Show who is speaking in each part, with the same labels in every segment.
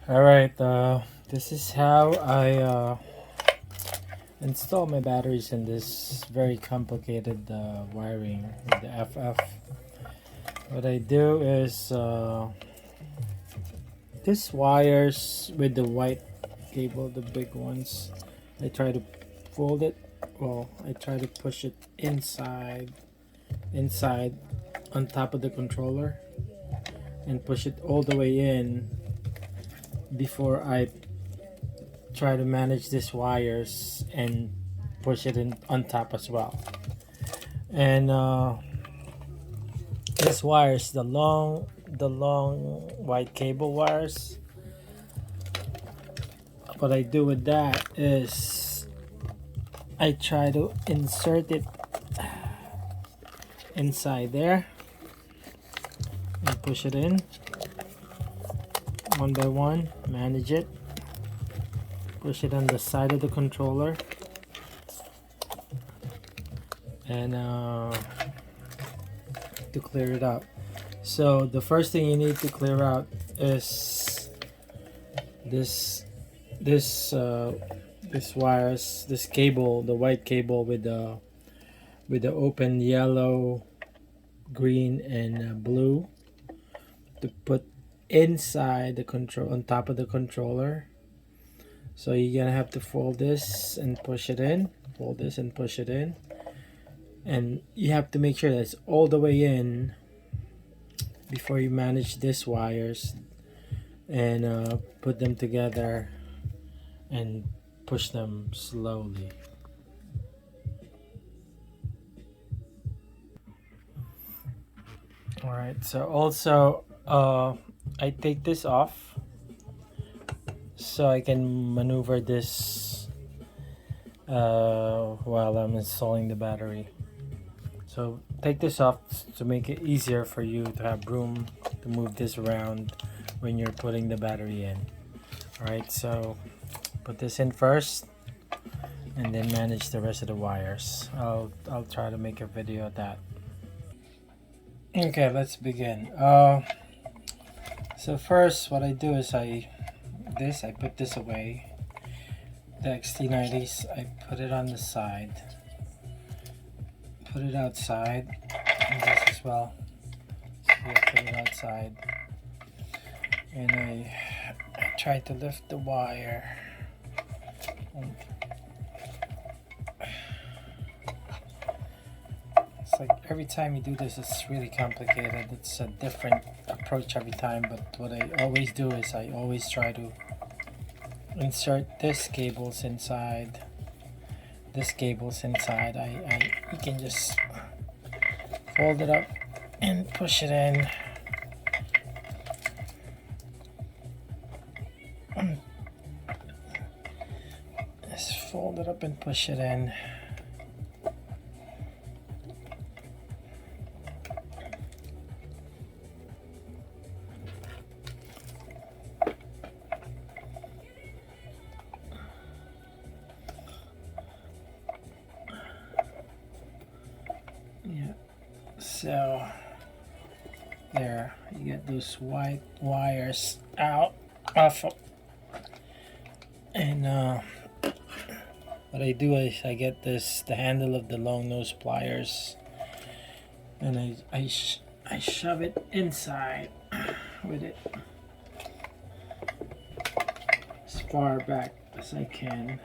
Speaker 1: Alright, this is how I install my batteries in this very complicated wiring with the FF. What I do is these wires with the white cable, the big ones, I try to fold it. Well, I try to push it inside on top of the controller and push it all the way in before I try to manage these wires and push it in on top as well. And these wires, the long white cable wires, what I do with that is I try to insert it inside there and push it in one by one, manage it, push it on the side of the controller, and to clear it out. So the first thing you need to clear out is this wires, this cable, the white cable with the open yellow, green, and blue to put inside the control on top of the controller. So you're gonna have to fold this and push it in, fold this and push it in, and you have to make sure that it's all the way in before you manage these wires and put them together and push them slowly. All right, so also I take this off so I can maneuver this while I'm installing the battery. So take this off to make it easier for you to have room to move this around when you're putting the battery in. Alright, so put this in first and then manage the rest of the wires. I'll try to make a video of that. Okay, let's begin. So first what I do is I put this away. The XT90s, I put it on the side. Put it outside, and this as well. So I put it outside, and I try to lift the wire. It's like every time you do this, it's really complicated. It's a different approach every time, but what I always do is I always try to insert this cables inside. You can just fold it up and push it in. Just fold it up and push it in. Yeah, so there, you get those white wires out off, and what I do is I get the handle of the long nose pliers, and I shove it inside with it as far back as I can.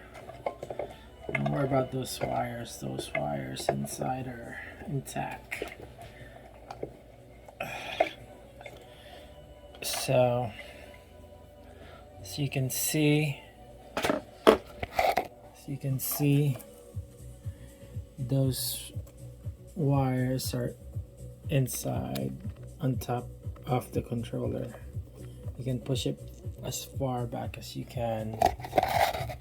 Speaker 1: Don't worry about those wires. Those wires inside are intact. So you can see, those wires are inside on top of the controller. You can push it as far back as you can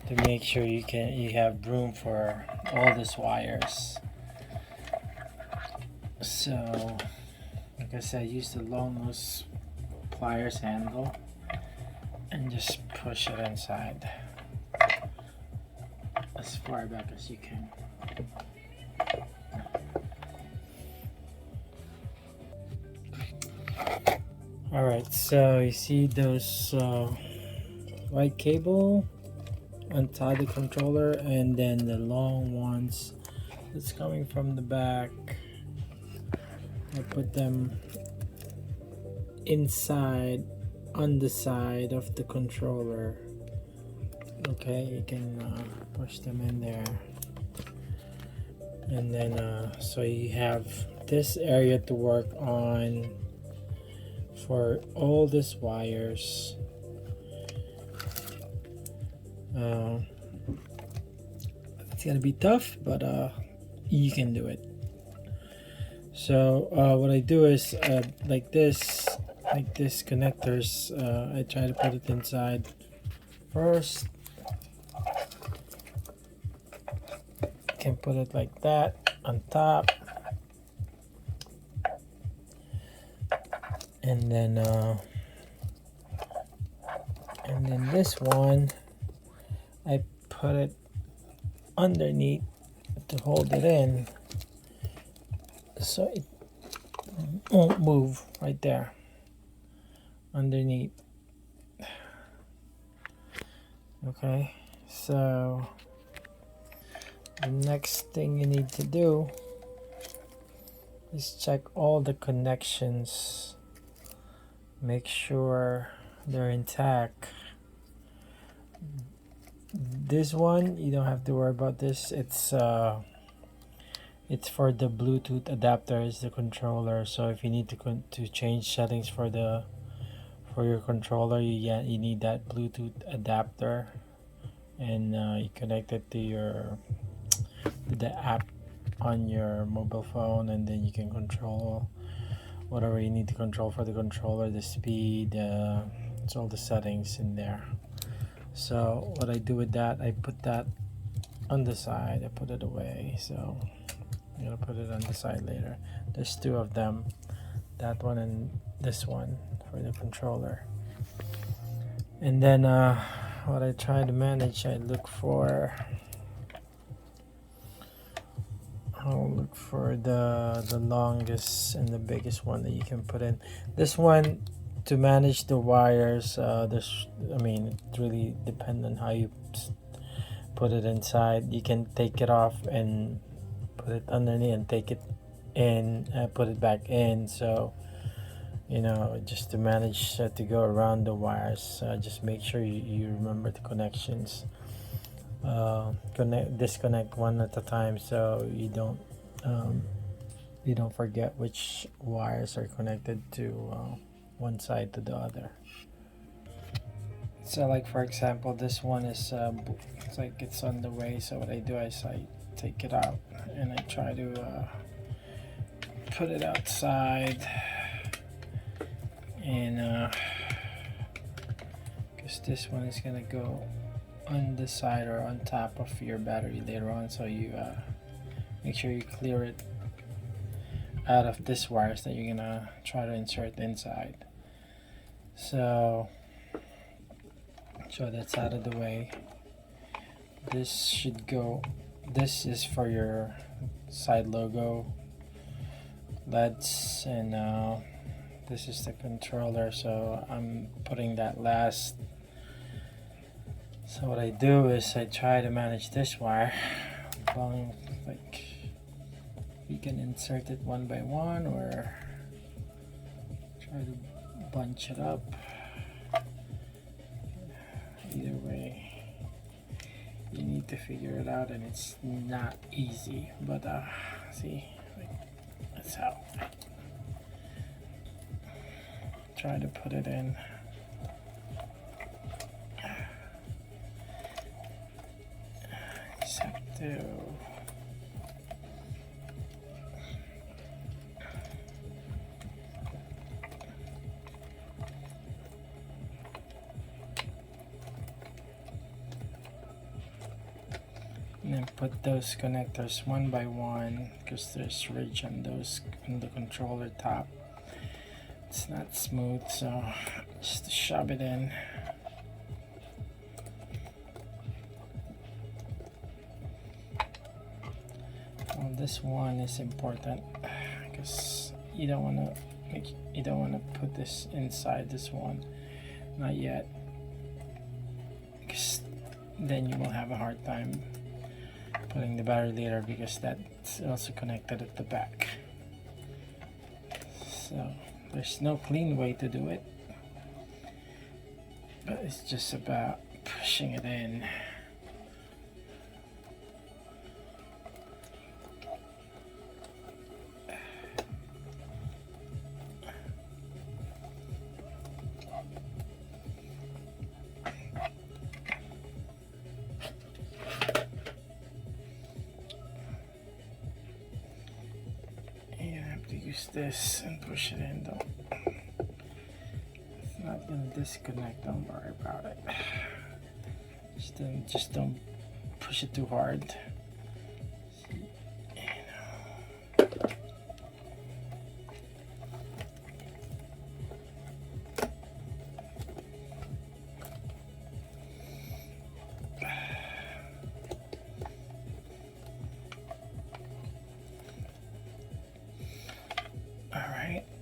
Speaker 1: to make sure you have room for all these wires. So like I said, use the long nose pliers handle and just push it inside as far back as you can. Alright, so you see those white cable untie the controller, and then the long ones that's coming from the back, I put them inside on the side of the controller. Okay, you can push them in there, and then so you have this area to work on for all these wires. It's gonna be tough, but you can do it. So what I do is like this connectors, I try to put it inside first. You can put it like that on top, and then this one I put it underneath to hold it in, so it won't move right there underneath. Okay, so the next thing you need to do is check all the connections, make sure they're intact. This one, you don't have to worry about this. It's for the Bluetooth adapter, is the controller. So if you need to change settings for your controller, you need that Bluetooth adapter, and you connect it to the app on your mobile phone, and then you can control whatever you need to control for the controller, the speed, it's all the settings in there. So what I do with that, I put that on the side, I put it away. So I'm gonna put it on the side later. There's two of them, that one and this one for the controller. And then what I try to manage, I'll look for the longest and the biggest one that you can put in. This one, to manage the wires, it really depends on how you put it inside. You can take it off and put it underneath and take it in, put it back in. So just to manage to go around the wires, just make sure you remember the connections. Disconnect one at a time, so you don't forget which wires are connected to one side to the other. So like for example, this one is it's like it's on the way. So what I do is I take it out and I try to put it outside, and because this one is gonna go on the side or on top of your battery later on, so you make sure you clear it out of this wires that you're gonna try to insert inside. So that's out of the way. This should go, this is for your side logo LEDs, and this is the controller, so I'm putting that last. So what I do is I try to manage this wire, like you can insert it one by one or try to bunch it up. Either way, you need to figure it out, and it's not easy, but see, that's how try to put it in. Just have to and then put those connectors one by one, because there's ridge on those on the controller top. It's not smooth, so just shove it in. Well, this one is important because you don't want to put this inside this one, not yet. then you will have a hard time putting the battery later, because that's also connected at the back. So there's no clean way to do it, but it's just about pushing it in. Use this and push it in, though. It's not gonna disconnect, don't worry about it. Just don't push it too hard.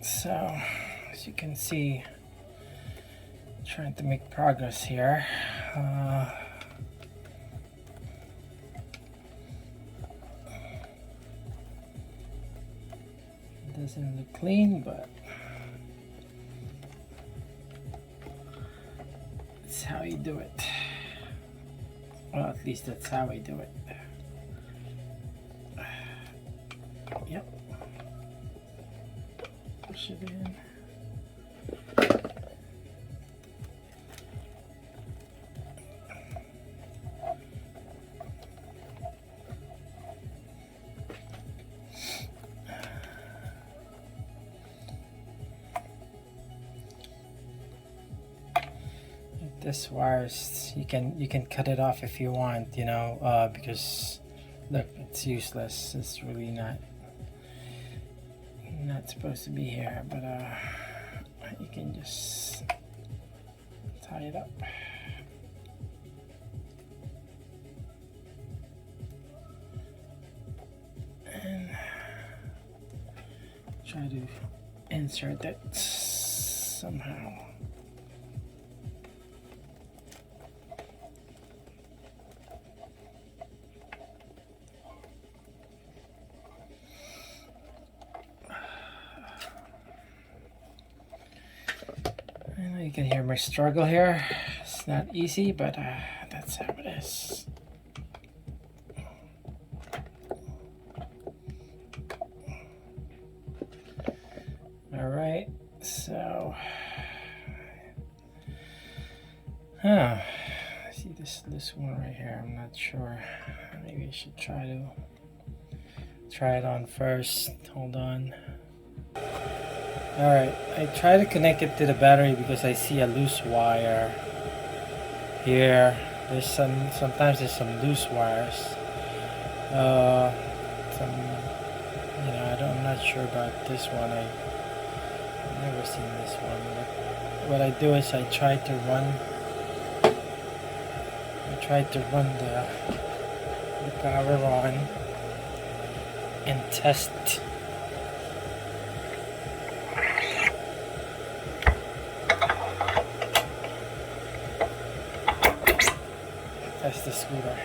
Speaker 1: So, as you can see, trying to make progress here. It doesn't look clean, but it's how you do it. Well, at least that's how I do it. Yep. Push it in. This wires, you can cut it off if you want, you know, because look, it's useless. It's really not supposed to be here, but you can just tie it up. And try to insert it somehow. You can hear my struggle here. It's not easy, but that's how it is. All right, so see this one right here. I'm not sure. Maybe I should try it on first. Hold on. Alright, I try to connect it to the battery because I see a loose wire here. Sometimes there's some loose wires. I'm not sure about this one. I've never seen this one. But what I do is I try to run the power on and test. That's the scooter.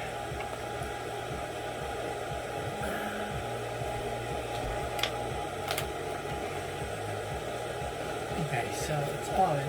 Speaker 1: Okay, so it's on.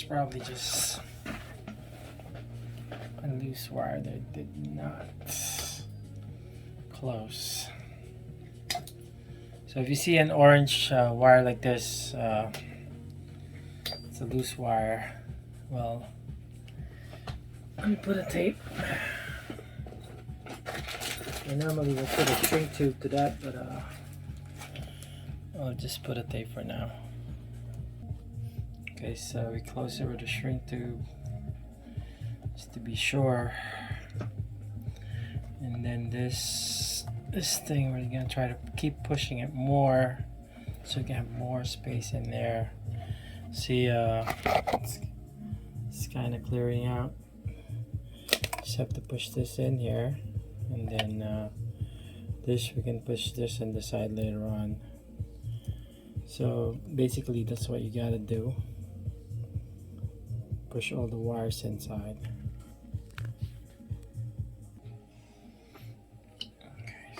Speaker 1: Probably just a loose wire that did not close. So if you see an orange wire like this, it's a loose wire. Well, let me put a tape. I normally would put a shrink tube to that, but I'll just put a tape for now. Okay, so we close it with a shrink tube just to be sure. And then this thing, we're gonna try to keep pushing it more so we can have more space in there. See, it's kind of clearing out. Just have to push this in here, and then this, we can push this on the side later on. So basically that's what you gotta do. Push all the wires inside. Okay,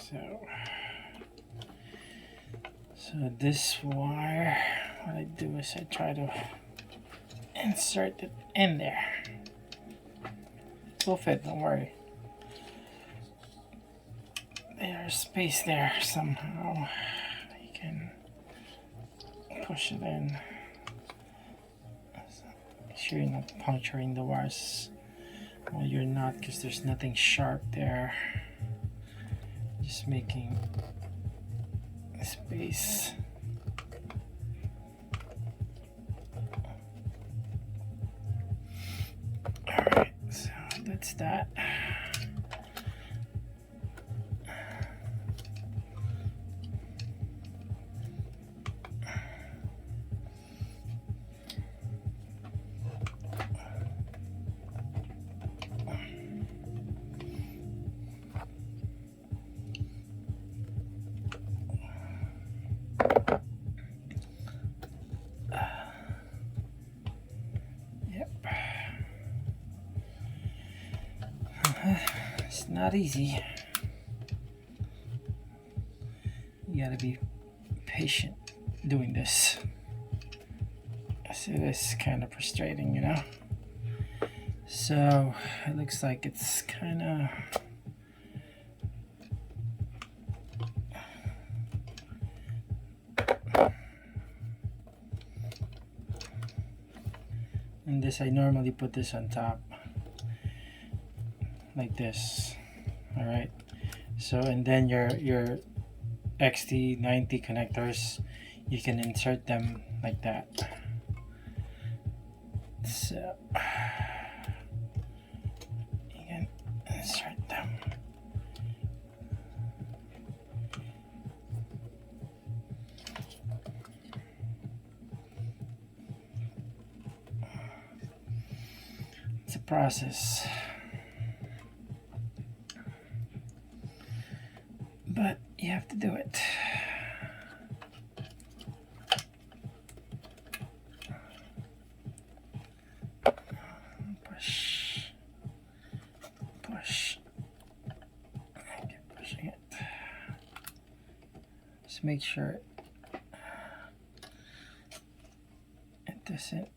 Speaker 1: so this wire, what I do is I try to insert it in there. It will fit, don't worry. There's space there somehow. You can push it in. Make sure you're not puncturing the wires. Well, you're not, because there's nothing sharp there. Just making space. Alright, so that's that. It's not easy. You gotta be patient doing this. So it's kind of frustrating, you know? So it looks like it's kind of and this, I normally put this on top like this. All right, so and then your XT90 connectors, you can insert them like that. So you can insert them. It's a process. But you have to do it. Push. Push. Keep pushing it. Just make sure it doesn't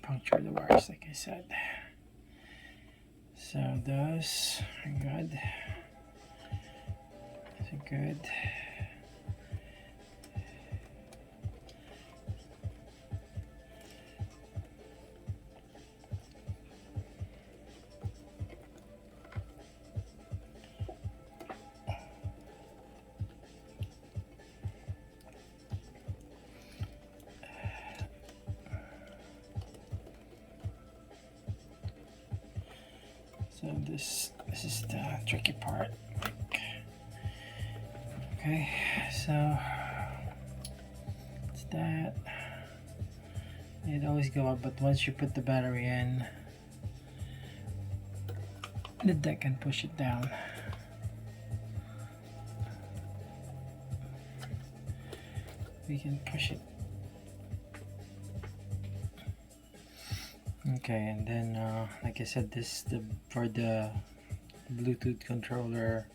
Speaker 1: puncture the wires, like I said. So those are good. Good. So this is the tricky part. Okay, so it's that. It always go up, but once you put the battery in, the deck can push it down. We can push it. Okay, and then like I said, this for the Bluetooth controller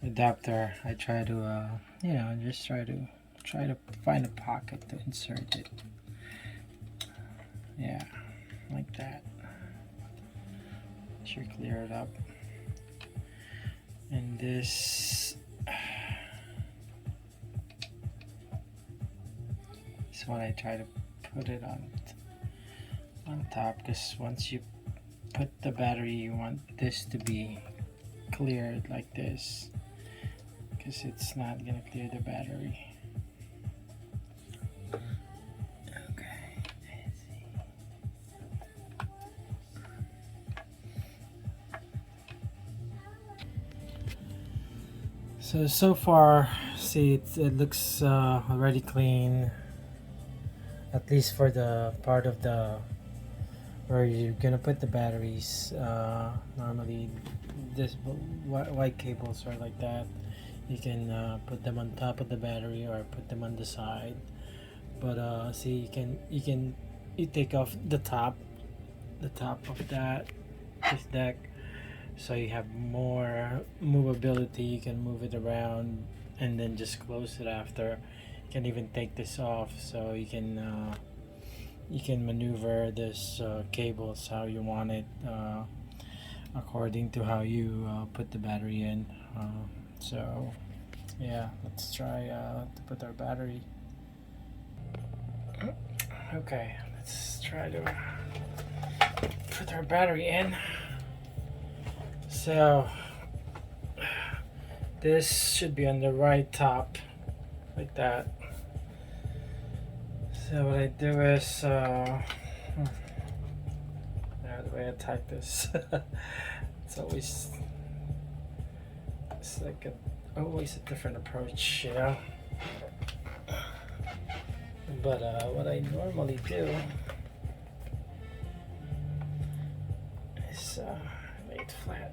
Speaker 1: adapter. I try to you know, just try to find a pocket to insert it. Yeah, like that. Sure, clear it up. And this one, I try to put it on top, because once you put the battery, you want this to be cleared like this, because it's not gonna clear the battery. Okay. So far, see it looks already clean. At least for the part of the where you're gonna put the batteries. Normally, this white cables are like that. You can put them on top of the battery or put them on the side. But see, you take off the top of this deck, so you have more movability. You can move it around and then just close it after. You can even take this off, so you can maneuver this cables how you want it, according to how you put the battery in. So yeah, let's try to put our battery. Okay, let's try to put our battery in. So this should be on the right top, like that. So what I do is, the way I type this, it's like always a different approach, you know. But what I normally do is lay it flat.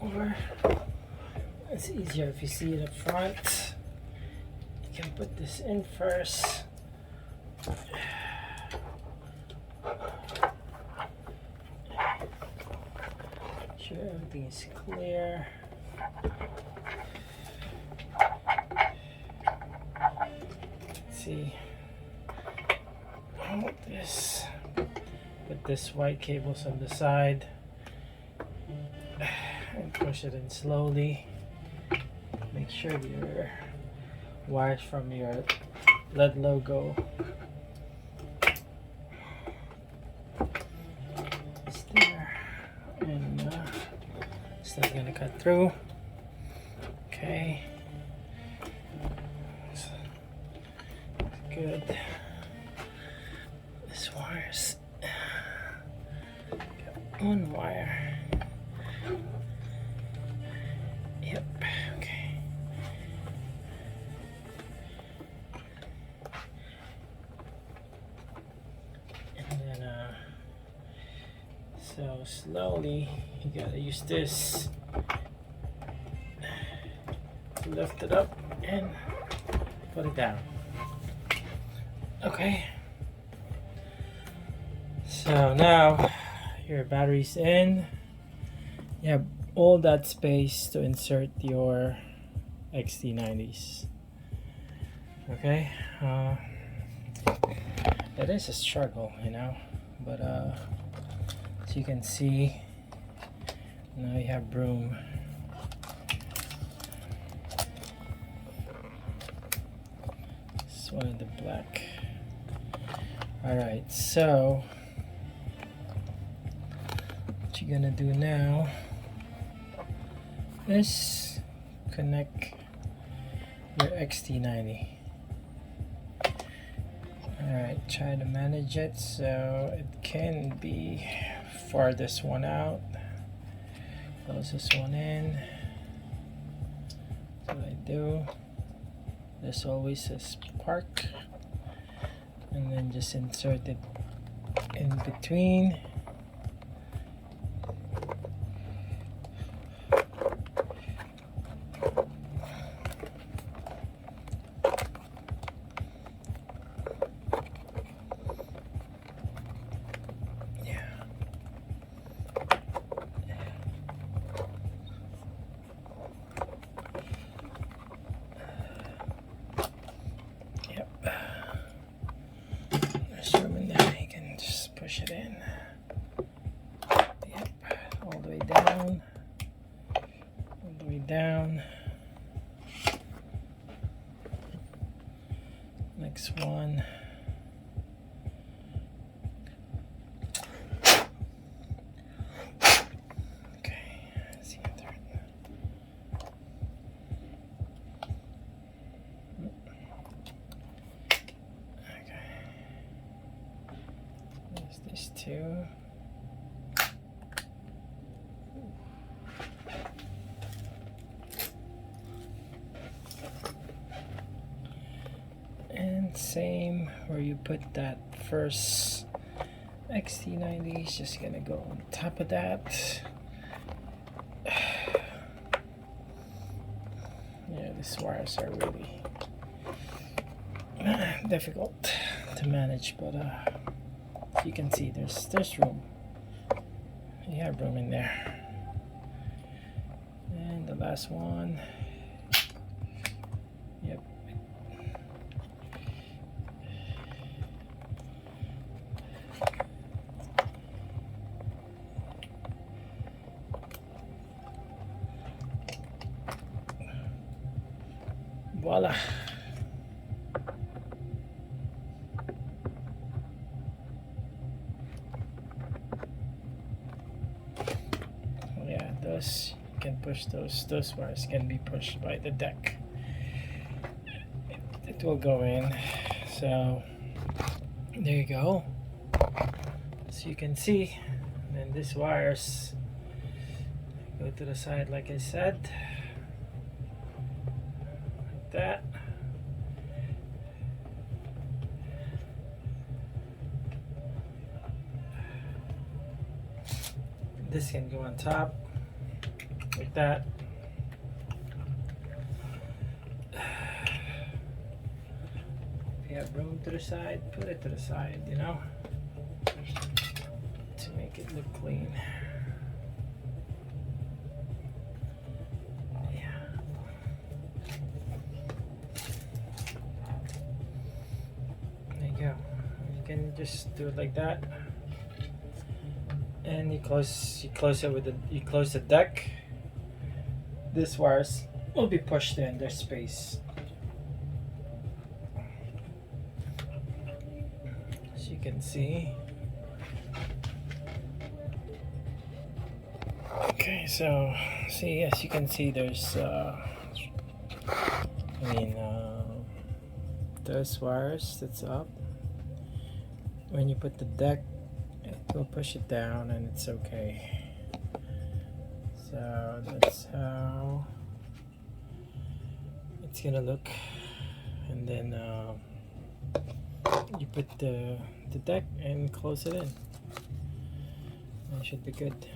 Speaker 1: Or it's easier if you see it up front. You can put this in first. Sure everything is clear. Let's see. Hold this. Put this white cables on the side. And push it in slowly. Make sure your wires from your LED logo is there, and it's not gonna cut through. Okay, so, good. This wire's got one wire. Yep, okay. And then, so slowly, you gotta use this to lift it up and put it down. Okay. So now your battery's in. You have all that space to insert your XT90s. Okay, it is a struggle, you know, but as you can see, now you have room. This one in the black. All right, so what you're gonna do now is connect your XT90. Alright, try to manage it so it can be farthest one out, closest one in. That's what I do. There's always a spark, and then just insert it in between. next one. Okay, let's see the third. Okay, there's these two. And same where you put that first XT90, is just gonna go on top of that. Yeah, these wires are really difficult to manage, but you can see there's room. You have room in there. And the last one. Yep. Voila. Yeah, those you can push those wires can be pushed by the deck. It will go in. So there you go. So you can see, and then these wires go to the side like I said. Like that. This can go on top like that. If you have room to the side, put it to the side, you know, to make it look clean. Yeah. There you go. You can just do it like that. And you close it with you close the deck. These wires will be pushed in their space. As you can see. Okay, so see, as you can see, there's those wires that's up. When you put the deck, it will push it down and it's okay. So that's how it's gonna look. And then you put the deck and close it in. That should be good.